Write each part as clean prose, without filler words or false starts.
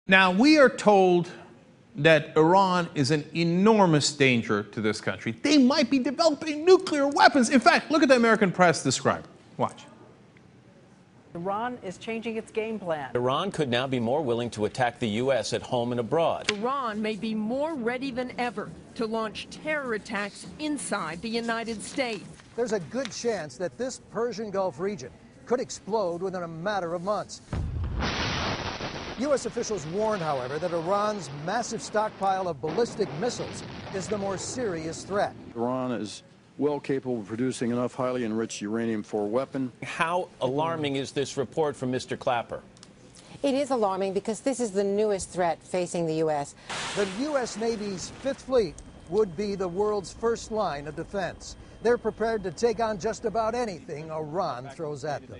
Now, we are told that Iran is an enormous danger to this country. They might be developing nuclear weapons. In fact, look at the American press describe. Watch. Iran is changing its game plan. Iran could now be more willing to attack the U.S. at home and abroad. Iran may be more ready than ever to launch terror attacks inside the United States. There's a good chance that this Persian Gulf region could explode within a matter of months. U.S. officials warned, however, that Iran's massive stockpile of ballistic missiles is the more serious threat. Iran is well capable of producing enough highly enriched uranium for a weapon. How alarming is this report from Mr. Clapper? It is alarming because this is the newest threat facing the U.S. The U.S. Navy's Fifth Fleet would be the world's first line of defense. They're prepared to take on just about anything Iran throws at them.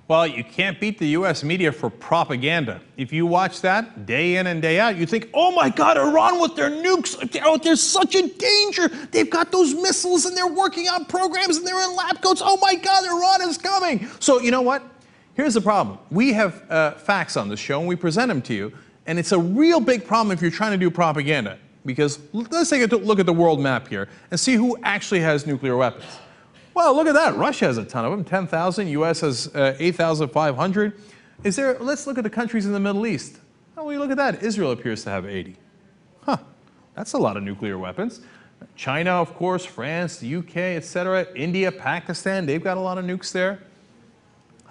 Well, you can't beat the U.S. media for propaganda. If you watch that day in and day out, you think, oh my God, Iran with their nukes, oh, they're such a danger. They've got those missiles and they're working on programs and they're in lab coats. Oh my God, Iran is coming. So you know what? Here's the problem. We have facts on this show and we present them to you. And it's a real big problem if you're trying to do propaganda. Because let's take a look at the world map here and see who actually has nuclear weapons. Well, look at that. Russia has a ton of them, 10,000. U.S. has 8,500. Let's look at the countries in the Middle East. Oh, well, look at that. Israel appears to have 80. Huh, that's a lot of nuclear weapons. China, of course, France, the U.K., etc. India, Pakistan, they've got a lot of nukes there.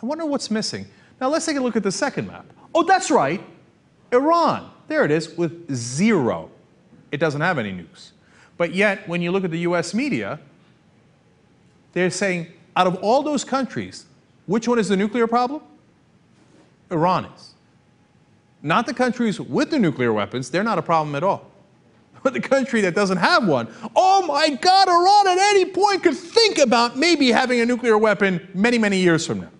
I wonder what's missing. Now, let's take a look at the second map. Oh, that's right. Iran. There it is with 0. It doesn't have any nukes. But yet, when you look at the U.S. media, they're saying, out of all those countries, which one is the nuclear problem? Iran is. Not the countries with the nuclear weapons, they're not a problem at all. But the country that doesn't have one, oh my God, Iran at any point could think about maybe having a nuclear weapon many, many years from now.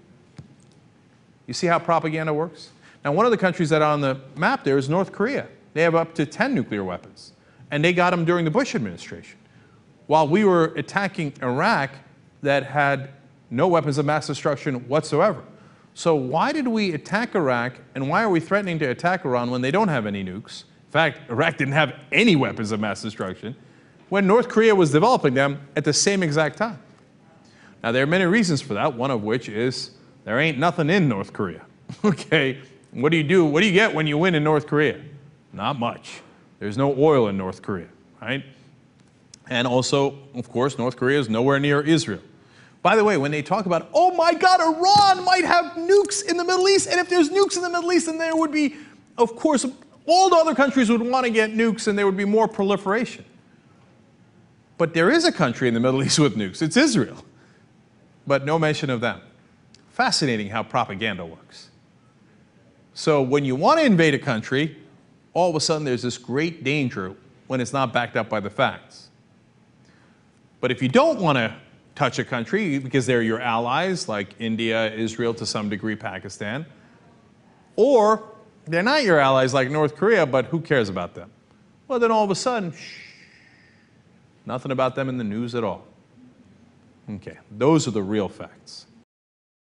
You see how propaganda works? Now, one of the countries that are on the map there is North Korea. They have up to 10 nuclear weapons. And they got them during the Bush administration. While we were attacking Iraq, that had no weapons of mass destruction whatsoever. So why did we attack Iraq, and why are we threatening to attack Iran when they don't have any nukes? In fact, Iraq didn't have any weapons of mass destruction when North Korea was developing them at the same exact time. Now, there are many reasons for that, one of which is there ain't nothing in North Korea. Okay, what do you do? What do you get when you win in North Korea? Not much. There's no oil in North Korea, right? And also, of course, North Korea is nowhere near Israel. By the way, when they talk about, oh my God, Iran might have nukes in the Middle East, and if there's nukes in the Middle East, then there would be, of course, all the other countries would want to get nukes and there would be more proliferation. But there is a country in the Middle East with nukes. It's Israel. But no mention of them. Fascinating how propaganda works. So when you want to invade a country, all of a sudden there's this great danger when it's not backed up by the facts. But if you don't want to touch a country because they're your allies, like India, Israel, to some degree Pakistan, or they're not your allies like North Korea, but who cares about them? Well, then all of a sudden, nothing about them in the news at all. Okay, those are the real facts.